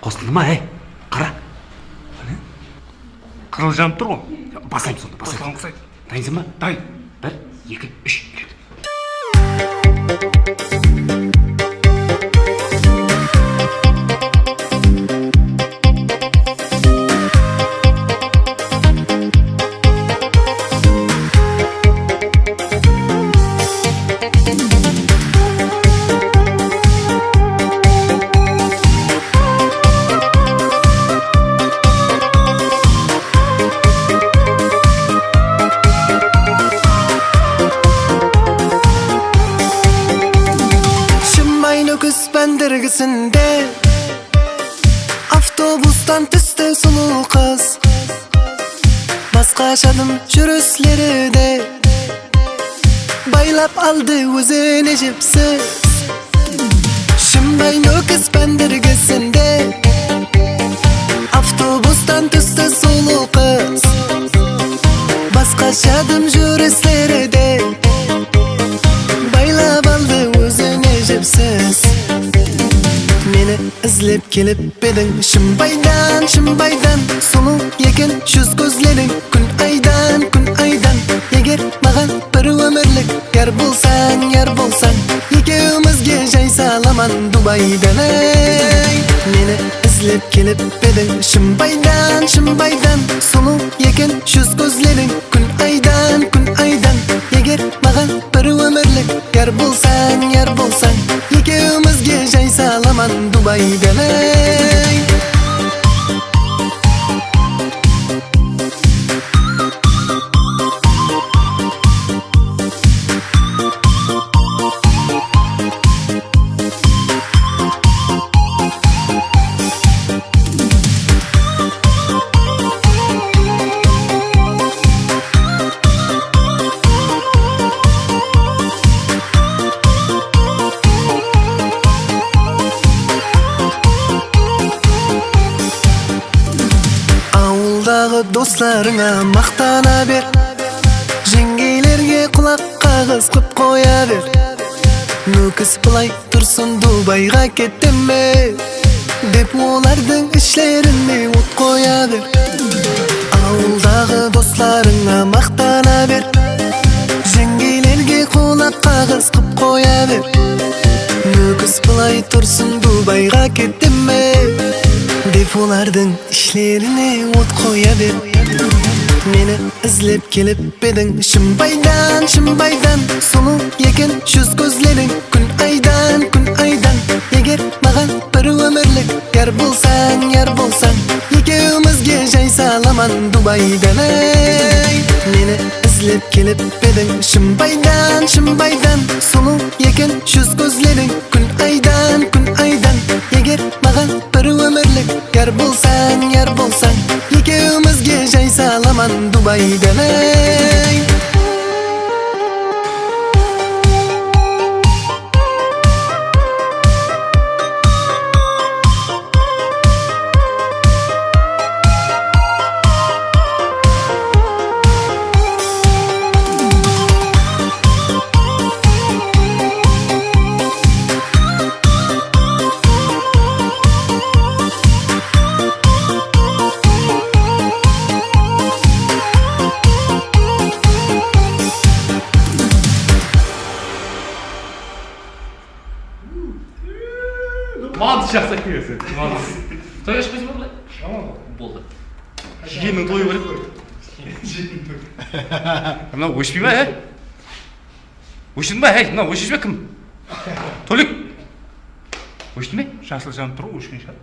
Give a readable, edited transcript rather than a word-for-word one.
қосылды ма, қара. Қырылжанып тұр ғой. Басайым сонда, басайым. Дайынсың ба? Дайын. 1, 2, 3. Бәндіргісінде автобустан түсті сұлу қыз, басқашадым жүріслері де, байлап алды өзіне жіпсіз. Шымбай нөкіс бәндіргісінде автобустан түсті сұлу қыз, басқашадым жүріслері де, байлап алды өзіне жіпсіз. Мені ізлеп келіп бедің Шымбайдан, Шымбайдан, сұлу екен жүз көзлерің. Күн айдан, егер маған бір өмірлік яр болсаң, екеумізге жай саламан Дубайдан. Мені ізлеп келіп бедің Шымбайдан, Шымбайдан, сұлу екен жүз көзлерің. Күн айдан, егер маған бір өмірлік яр болсаң, екеумізге жай саламан Дубайдан. Достарыңа мақтана бер, жеңгейлерге құлақ қағыз қып қоя бер. Нөкіс бұлай тұрсын Дубайға кеттім ме деп олардың ішлеріне от қоя бер. Ауылдағы достарыңа мақтана бер, жеңгейлерге құлақ қағыз қып қоя бер. Нөкіс бұлай тұрсын Дубайға кеттім ме деп олардың ішлеріне от қоя бер. Мені ізлеп келіп бедің Шымбайдан, сұлу екен жүз көзлерің. Күн айдан, егер маған бір өмірлік яр болсаң, екеумізге жай саламан Дубайдан. Мені ізлеп келіп бедің Шымбайдан, сұлу екен жүз көзлерің. Күн айдан, егер маған бір өмірлік яр болсаң, екеумізге жай саламан Дубайдан. Мантыс жақсы келесің. Той ашпайсың ба бұлай? Болды. Жиеннің тойы бар еді. Мынау өшпей ма, өшін ба, мынау өшіш бе кім? Толик! Өшті ме? Жасыл жанып тұр, өшкен шығар.